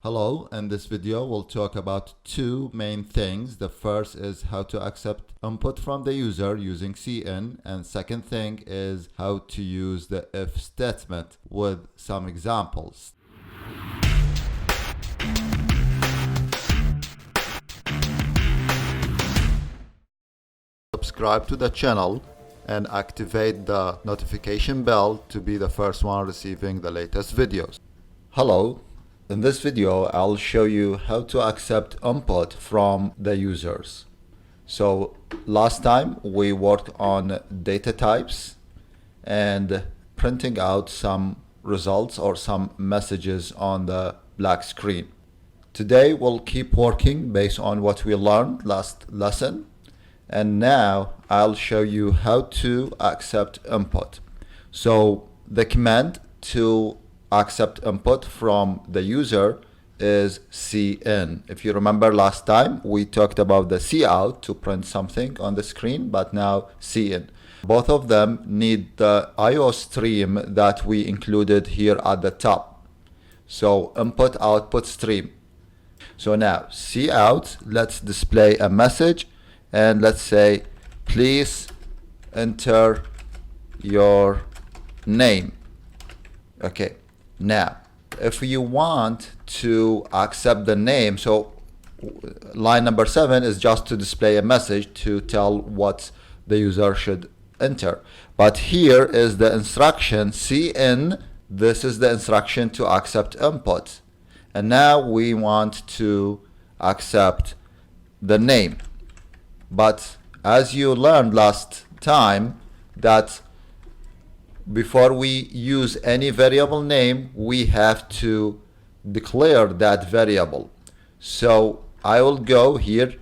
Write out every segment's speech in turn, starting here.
Hello, in this video we'll talk about two main things. The first is how to accept input from the user using cin, and second thing is how to use the if statement with some examples. Subscribe to the channel and activate the notification bell to be the first one receiving the latest videos. Hello. In this video, I'll show you how to accept input from the users. So last time we worked on data types and printing out some results or some messages on the black screen. Today we'll keep working based on what we learned last lesson, and now I'll show you how to accept input. So the command to accept input from the user is cin. If you remember last time we talked about the cout to print something on the screen, but now cin. Both of them need the IO stream that we included here at the top. So input output stream. So now cout, let's display a message and let's say please enter your name. Okay. Now, if you want to accept the name, so line number 7 is just to display a message to tell what the user should enter. But here is the instruction cin. This is the instruction to accept input. And now we want to accept the name. But as you learned last time, that before we use any variable name, we have to declare that variable. So I will go here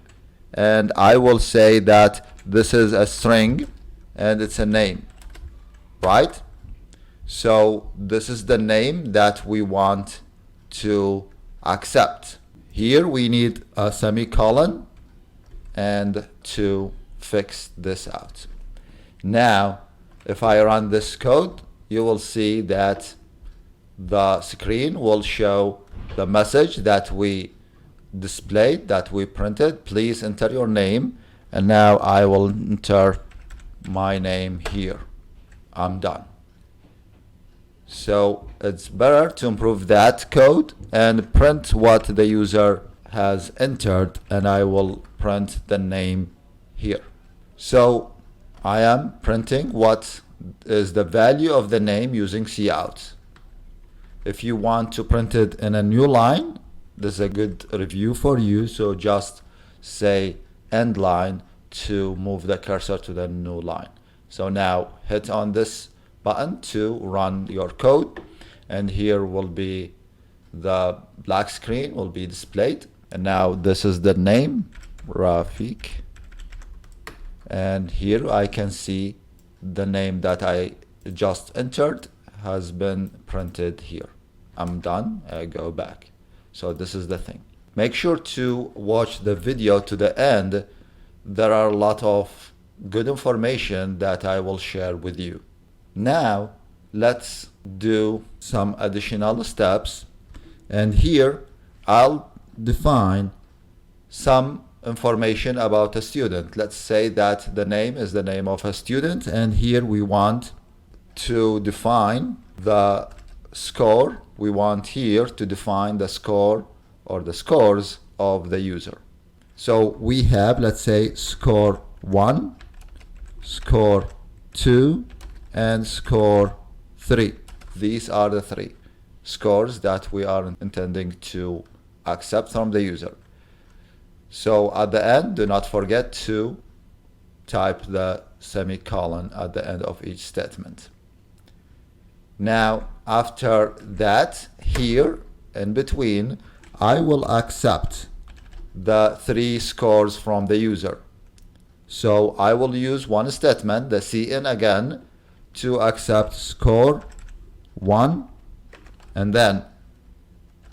and I will say that this is a string and it's a name, right? So this is the name that we want to accept. Here we need a semicolon and to fix this out. Now if I run this code, you will see that the screen will show the message that we displayed, that we printed. Please enter your name. And now I will enter my name here. I'm done. So it's better to improve that code and print what the user has entered, and I will print the name here. So I am printing what is the value of the name using cout. If you want to print it in a new line, this is a good review for you. So just say end line to move the cursor to the new line. So now hit on this button to run your code, and here will be the black screen will be displayed. And now this is the name, Rafeeq. And here I can see the name that I just entered has been printed here. I'm done. I go back. So this is the thing. Make sure to watch the video to the end. There are a lot of good information that I will share with you. Now let's do some additional steps. And here I'll define some information about a student. Let's say that the name is the name of a student, and here we want to define the score. We want here to define the score or the scores of the user. So we have, let's say, score 1, score 2, and score 3. These are the 3 scores that we are intending to accept from the user. So at the end, do not forget to type the semicolon at the end of each statement. Now, after that, here in between, I will accept the 3 scores from the user. So I will use one statement, the cin again, to accept score 1, and then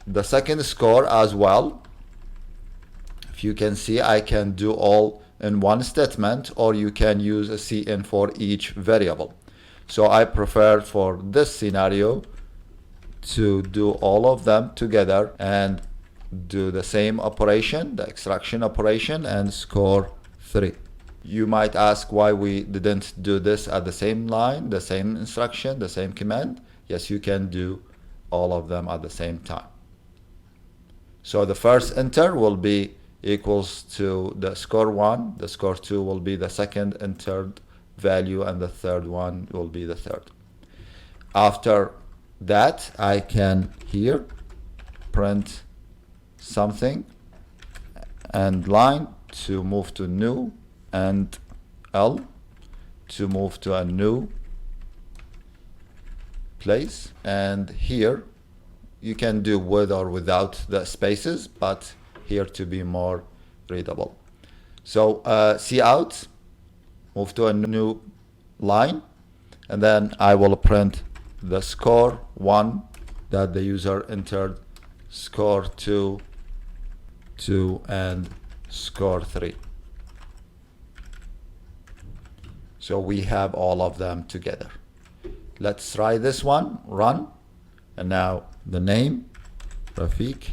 the second score as well. You can see I can do all in one statement, or you can use a cin for each variable. So I prefer for this scenario to do all of them together and do the same operation, the extraction operation, and score 3. You might ask why we didn't do this at the same line, the same instruction, the same command. Yes, you can do all of them at the same time. So the first enter will be equals to the score 1, the score 2 will be the second entered value, and the third one will be the third. After that, I can here print something and line to move to new, and L to move to a new place. And here you can do with or without the spaces, but here to be more readable. So C out, move to a new line, and then I will print the score 1 that the user entered, score 2, 2, and score 3. So we have all of them together. Let's try this one, run. And now the name, Rafeeq.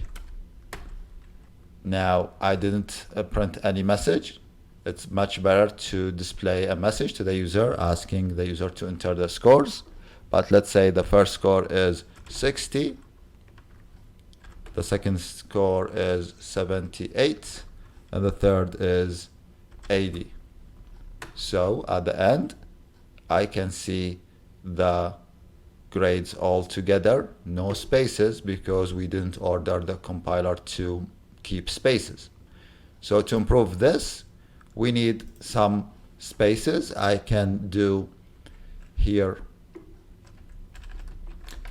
Now I didn't print any message. It's much better to display a message to the user asking the user to enter the scores. But let's say the first score is 60. The second score is 78. And the third is 80. So at the end, I can see the grades all together, no spaces, because we didn't order the compiler to keep spaces. So to improve this, we need some spaces. I can do here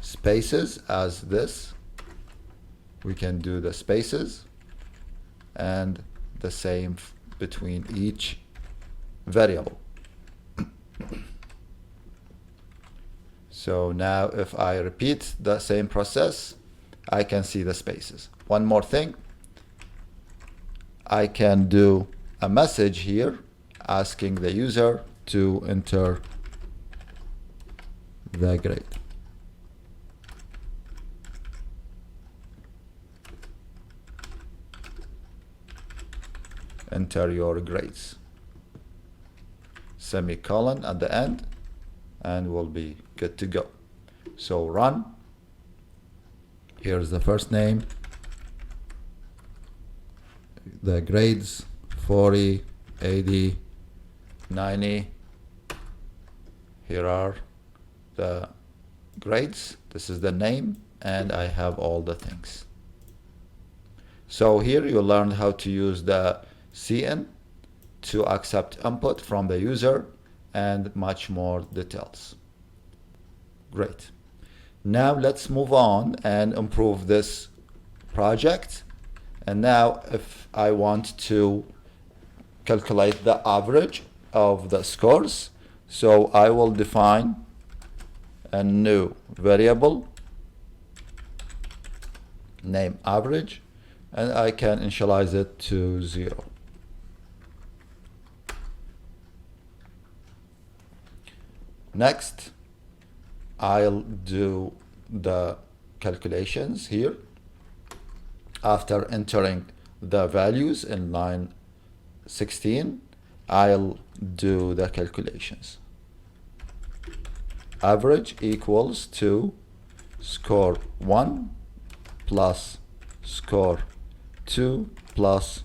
spaces as this. We can do the spaces and the same between each variable. So now if I repeat the same process, I can see the spaces. One more thing, I can do a message here asking the user to enter the grade. Enter your grades. Semicolon at the end, and we'll be good to go. So run. Here's the first name, the grades 40, 80, 90. Here are the grades. This is the name, and I have all the things. So here you learned how to use the CN to accept input from the user and much more details. Great. Now let's move on and improve this project. And now if I want to calculate the average of the scores, so I will define a new variable name average, and I can initialize it to 0. Next, I'll do the calculations here. After entering the values in line 16, I'll do the calculations. Average equals to score 1 plus score 2 plus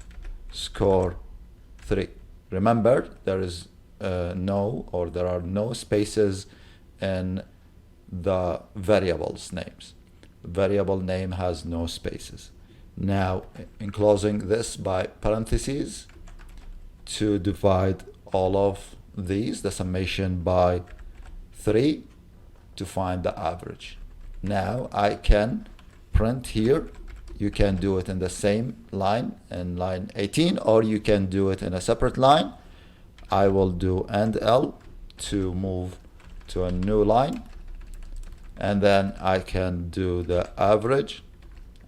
score 3. Remember, there is there are no spaces in the variables names. Variable name has no spaces. Now, enclosing this by parentheses to divide all of these, the summation by 3 to find the average. Now I can print here. You can do it in the same line, in line 18, or you can do it in a separate line. I will do and L to move to a new line, and then I can do the average.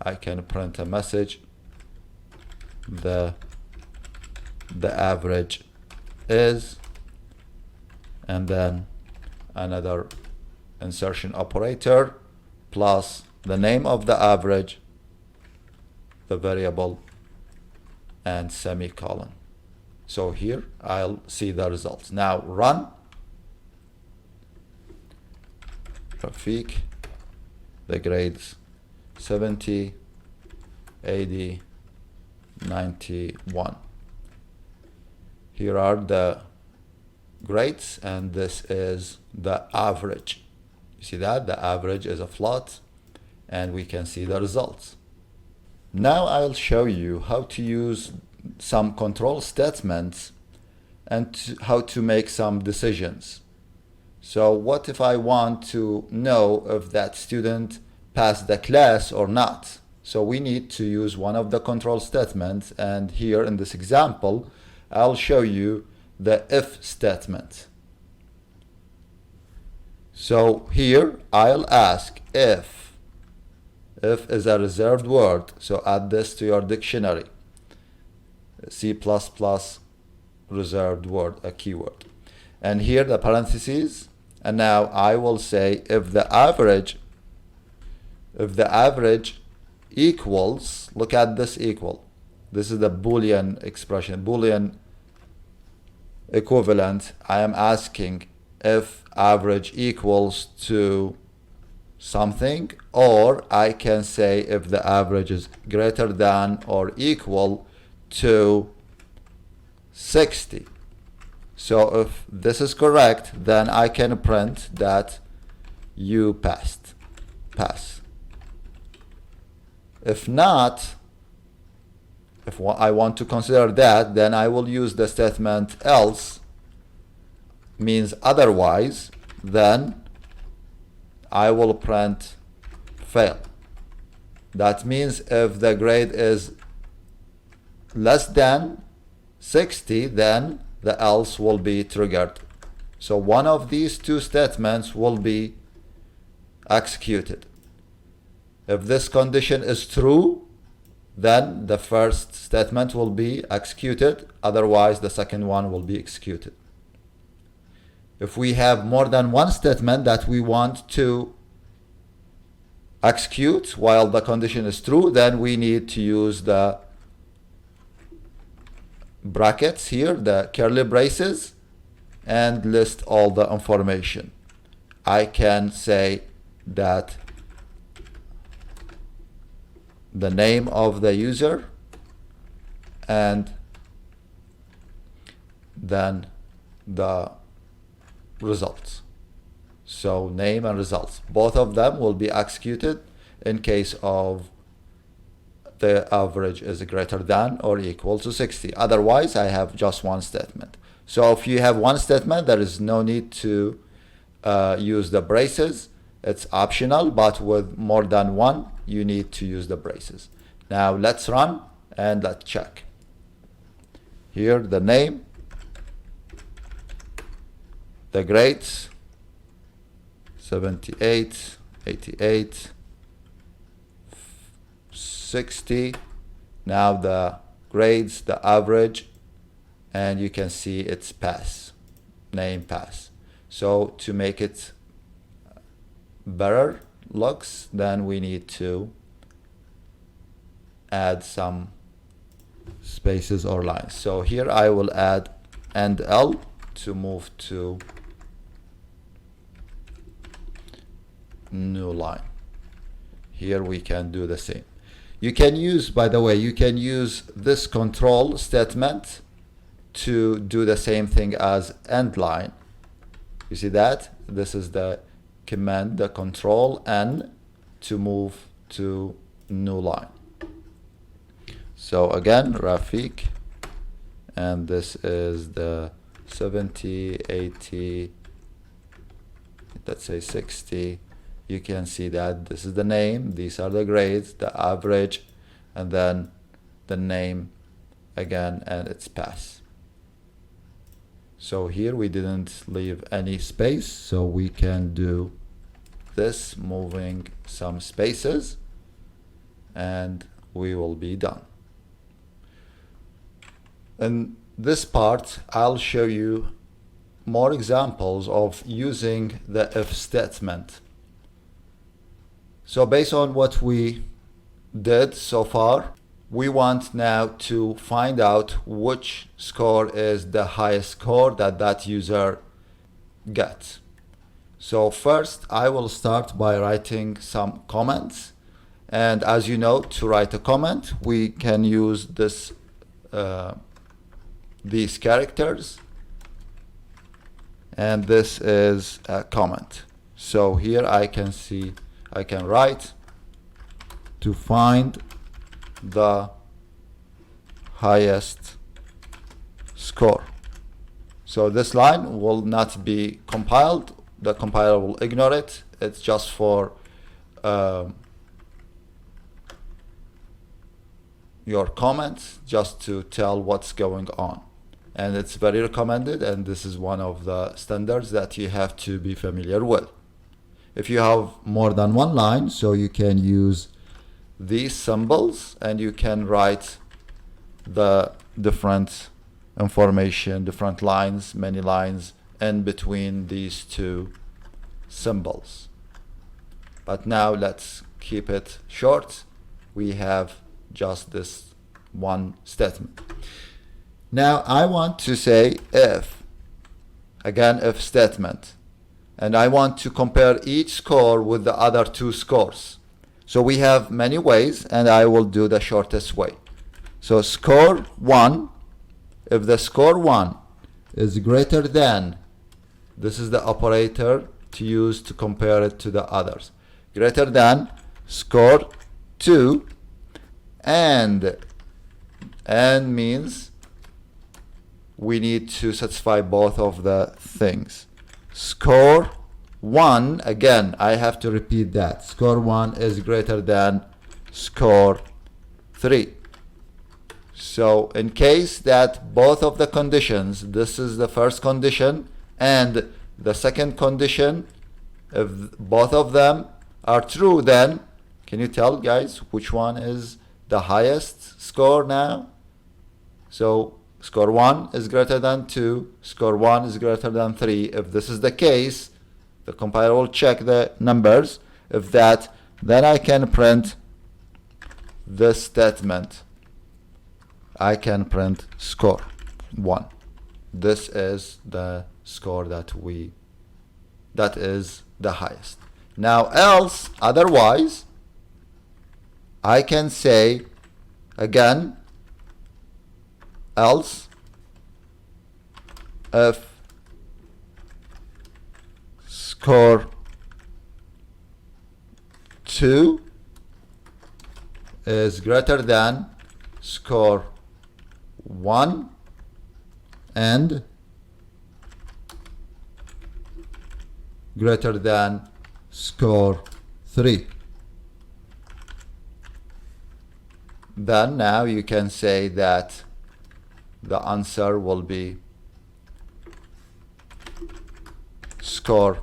I can print a message, the average is, and then another insertion operator plus the name of the average the variable and semicolon. So here I'll see the results. Now run. Rafeeq, the grades 70, 80, 91. Here are the grades, and this is the average. You see that the average is a float, and we can see the results. Now I'll show you how to use some control statements and how to make some decisions. So what if I want to know if that student passed the class or not? So we need to use one of the control statements, and here in this example I'll show you the if statement. So here I'll ask if is a reserved word, so add this to your dictionary. C++ reserved word, a keyword. And here the parentheses, and now I will say if the average equals, look at this equal. This is the Boolean expression, Boolean equivalent. I am asking if average equals to something, or I can say if the average is greater than or equal to 60. So if this is correct, then I can print that you pass. If not, if I want to consider that, then I will use the statement else, means otherwise, then I will print fail. That means if the grade is less than 60, then the else will be triggered. So one of these two statements will be executed. If this condition is true, then the first statement will be executed, otherwise the second one will be executed. If we have more than one statement that we want to execute while the condition is true, then we need to use the brackets here, the curly braces, and list all the information. I can say that the name of the user and then the results. So name and results, both of them will be executed in case of the average is greater than or equal to 60. Otherwise, I have just one statement. So if you have one statement, there is no need to use the braces. It's optional, but with more than one, you need to use the braces. Now let's run and let's check. Here the name, the grades, 78, 88, 60. Now the grades, the average, and you can see it's pass, name pass. So to make it better looks, then we need to add some spaces or lines. So here I will add and L to move to new line. Here we can do the same. You can use, by the way, you can use this control statement to do the same thing as end line. You see that? This is the command, the control N, to move to new line. So again, Rafeeq, and this is the 70, 80, let's say 60. You can see that this is the name, these are the grades, the average, and then the name again, and it's pass. So here we didn't leave any space, so we can do this, moving some spaces, and we will be done. In this part, I'll show you more examples of using the if statement. So based on what we did so far, we want now to find out which score is the highest score that that user gets. So first I will start by writing some comments, and as you know, to write a comment we can use this these characters, and this is a comment. So here I can write to find the highest score. So this line will not be compiled, the compiler will ignore it. It's just for your comments, just to tell what's going on. And it's very recommended, and this is one of the standards that you have to be familiar with. If you have more than one line, so you can use these symbols and you can write the different information, different lines, many lines in between these two symbols. But now let's keep it short. We have just this one statement. Now I want to say if, again if statement, and I want to compare each score with the other two scores. So we have many ways, and I will do the shortest way. So score 1, if the score 1 is greater than, this is the operator to use to compare it to the others, greater than score 2, and means we need to satisfy both of the things. Score 1, again I have to repeat that, score 1 is greater than score 3. So in case that both of the conditions, this is the first condition and the second condition, if both of them are true, then can you tell guys which one is the highest score now? So score 1 is greater than 2, score 1 is greater than 3. If this is the case, the compiler will check the numbers. If that, then I can print this statement. I can print score 1. This is the score that is the highest. Now else, otherwise, I can say again, else if score 2 is greater than score 1 and greater than score 3. Then now you can say that the answer will be score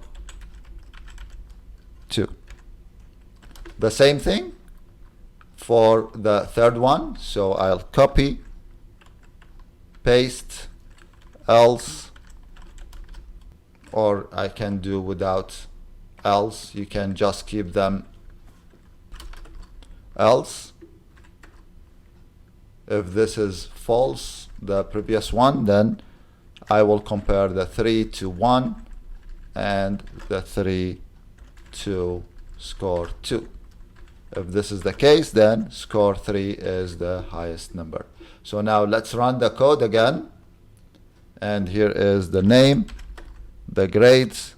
2. The same thing for the third one, so I'll copy, paste, else, or I can do without else, you can just keep them else. If this is false, the previous one, then I will compare the 3 to 1 and the 3 to score 2. If this is the case, then score 3 is the highest number. So now let's run the code again, and here is the name, the grades,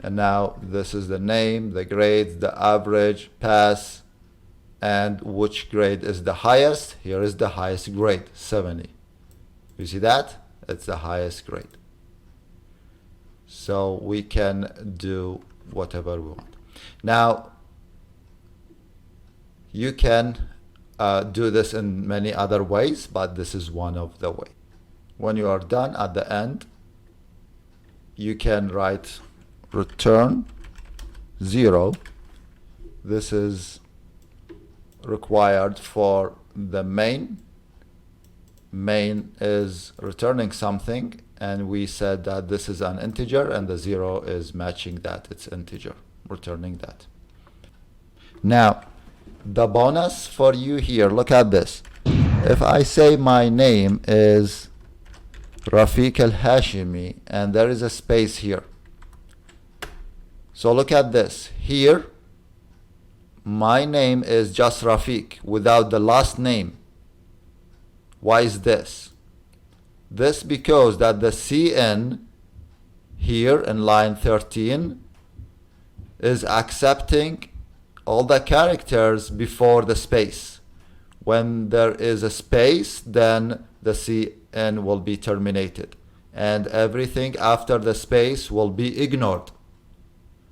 and now this is the name, the grades, the average, pass, and which grade is the highest. Here is the highest grade, 70. You see that? It's the highest grade. So we can do whatever we want. Now you can do this in many other ways, but this is one of the ways. When you are done at the end, you can write return 0. This is required for the main. Main is returning something, and we said that this is an integer, and the 0 is matching that, it's integer, returning that. Now the bonus for you here, look at this. If I say my name is Rafeeq al-Hashimi and there is a space here, so look at this. Here my name is just Rafeeq without the last name. Why is this? This because that the CN here in line 13 is accepting all the characters before the space. When there is a space, then the CN will be terminated and everything after the space will be ignored.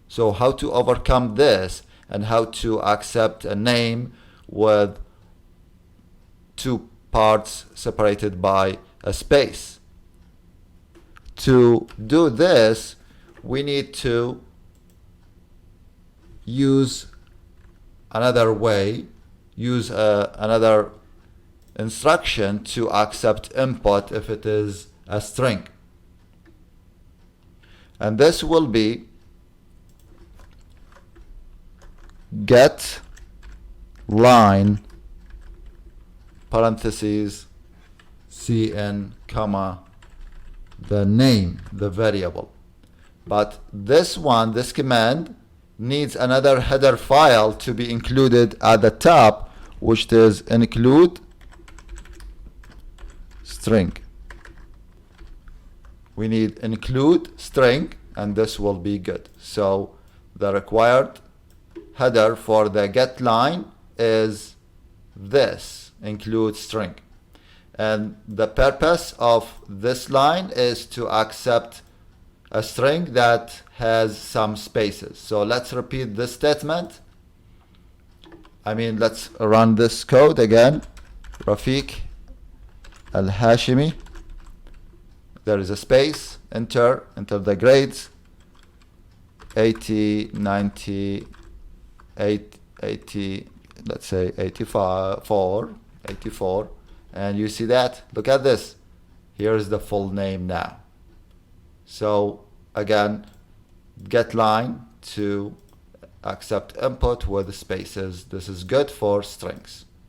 So how to overcome this and how to accept a name with two parts separated by a space? To do this, we need to use another way, use another instruction to accept input if it is a string. And this will be get line parentheses CN comma the name, the variable. But this command needs another header file to be included at the top, which is include string. We need include string, and this will be good. So the required header for the get line is this, include string. And the purpose of this line is to accept a string that has some spaces. So let's repeat this statement. Let's run this code again. Rafeeq al-Hashimi. There is a space. Enter the grades. 80, 90, 80, let's say 84. And you see that, look at this. Here is the full name now. So again, get line to accept input with spaces. This is good for strings.